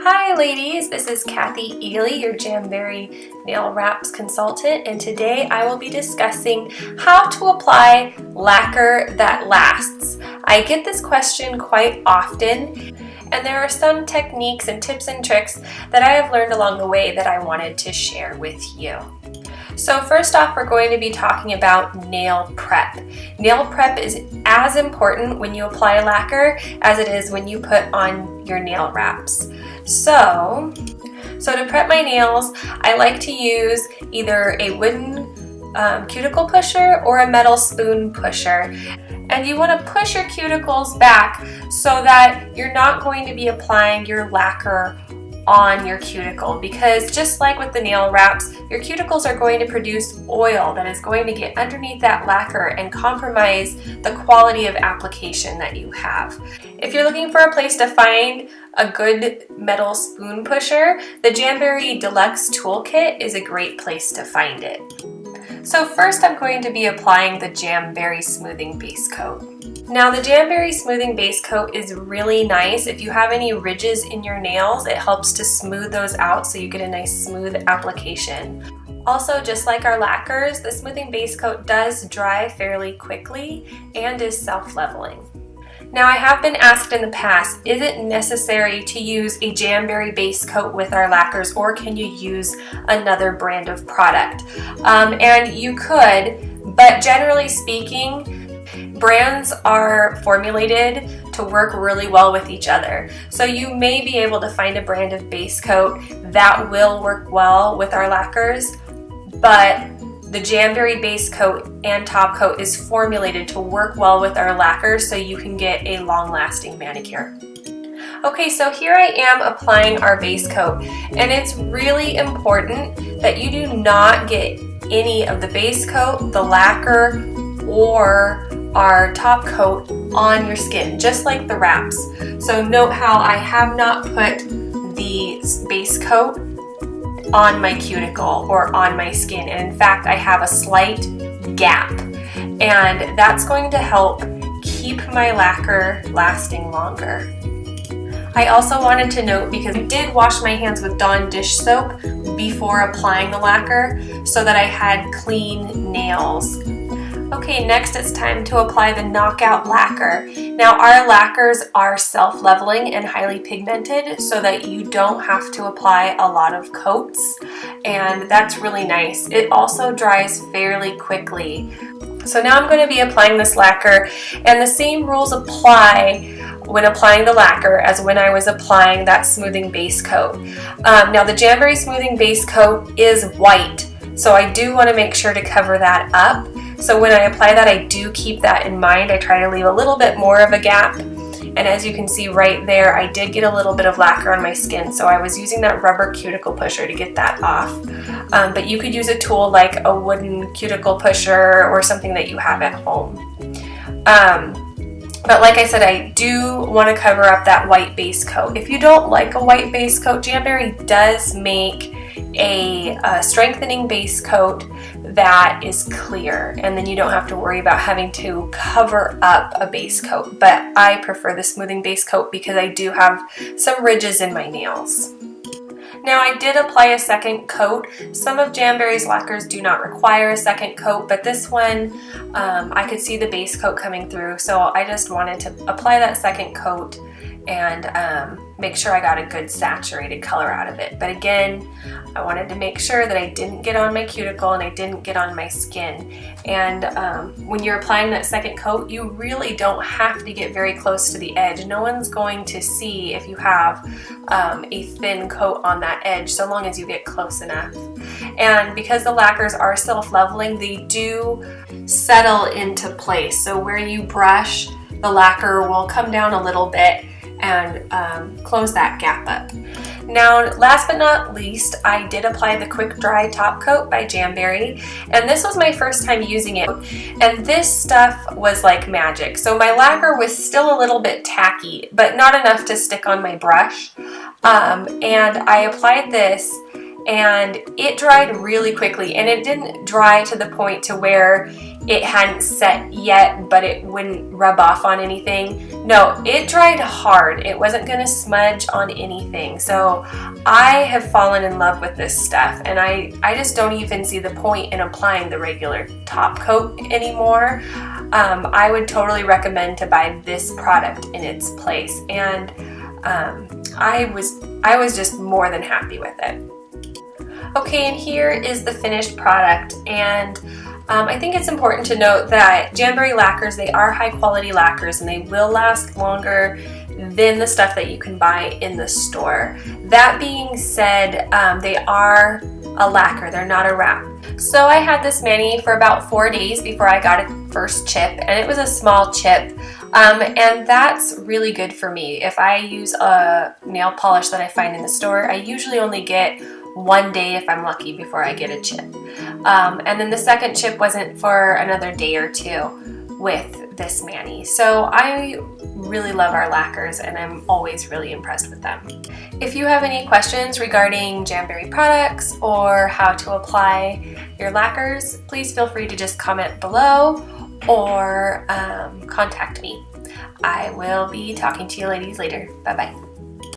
Hi ladies, this is Kathy Ely, your Jamberry Nail Wraps consultant, and today I will be discussing how to apply lacquer that lasts. I get this question quite often, and there are some techniques and tips and tricks that I have learned along the way that I wanted to share with you. So first off, we're going to be talking about nail prep. Nail prep is as important when you apply lacquer as it is when you put on your nail wraps. So to prep my nails, I like to use either a wooden cuticle pusher or a metal spoon pusher. And you want to push your cuticles back so that you're not going to be applying your lacquer on your cuticle, because just like with the nail wraps, your cuticles are going to produce oil that is going to get underneath that lacquer and compromise the quality of application that you have. If you're looking for a place to find a good metal spoon pusher, the Jamberry Deluxe Toolkit is a great place to find it. So first I'm going to be applying the Jamberry Smoothing Base Coat. Now the Jamberry Smoothing Base Coat is really nice. If you have any ridges in your nails, it helps to smooth those out so you get a nice smooth application. Also, just like our lacquers, the Smoothing Base Coat does dry fairly quickly and is self-leveling. Now I have been asked in the past, is it necessary to use a Jamberry base coat with our lacquers, or can you use another brand of product? And you could, but generally speaking, brands are formulated to work really well with each other. So you may be able to find a brand of base coat that will work well with our lacquers, but the Jamberry base coat and top coat is formulated to work well with our lacquers so you can get a long-lasting manicure. Okay, so here I am applying our base coat, and it's really important that you do not get any of the base coat, the lacquer, or our top coat on your skin, just like the wraps. So note how I have not put the base coat on my cuticle or on my skin, and in fact I have a slight gap, and that's going to help keep my lacquer lasting longer. I also wanted to note, because I did wash my hands with Dawn dish soap before applying the lacquer so that I had clean nails. Okay, next it's time to apply the knockout lacquer. Now our lacquers are self-leveling and highly pigmented so that you don't have to apply a lot of coats, and that's really nice. It also dries fairly quickly. So now I'm going to be applying this lacquer, and the same rules apply when applying the lacquer as when I was applying that smoothing base coat. Now the Jamberry smoothing base coat is white, so I do want to make sure to cover that up. So when I apply that, I do keep that in mind. I try to leave a little bit more of a gap. And as you can see right there, I did get a little bit of lacquer on my skin, so I was using that rubber cuticle pusher to get that off. But you could use a tool like a wooden cuticle pusher or something that you have at home. But like I said, I do want to cover up that white base coat. If you don't like a white base coat, Jamberry does make a strengthening base coat that is clear, and then you don't have to worry about having to cover up a base coat. But I prefer the smoothing base coat because I do have some ridges in my nails. Now I did apply a second coat. Some of Jamberry's lacquers do not require a second coat, but this one I could see the base coat coming through, so I just wanted to apply that second coat and make sure I got a good saturated color out of it. But again, I wanted to make sure that I didn't get on my cuticle and I didn't get on my skin. And when you're applying that second coat, you really don't have to get very close to the edge. No one's going to see if you have a thin coat on that edge, so long as you get close enough. And because the lacquers are self-leveling, they do settle into place. So where you brush, the lacquer will come down a little bit and close that gap up. Now, last but not least, I did apply the Quick Dry Top Coat by Jamberry, and this was my first time using it, and this stuff was like magic. So my lacquer was still a little bit tacky, but not enough to stick on my brush, and I applied this, and it dried really quickly, and it didn't dry to the point to where it hadn't set yet but it wouldn't rub off on anything. No, it dried hard. It wasn't going to smudge on anything. So I have fallen in love with this stuff, and I just don't even see the point in applying the regular top coat anymore. I would totally recommend to buy this product in its place, and I was just more than happy with it. Okay, and here is the finished product, and I think it's important to note that Jamberry lacquers, they are high quality lacquers, and they will last longer than the stuff that you can buy in the store. That being said, they are a lacquer, they're not a wrap. So I had this mani for about 4 days before I got a first chip, and it was a small chip, and that's really good for me. If I use a nail polish that I find in the store, I usually only get 1 day if I'm lucky before I get a chip. And then the second chip wasn't for another day or two with this mani. So I really love our lacquers, and I'm always really impressed with them. If you have any questions regarding Jamberry products or how to apply your lacquers, please feel free to just comment below or contact me. I will be talking to you ladies later. Bye bye.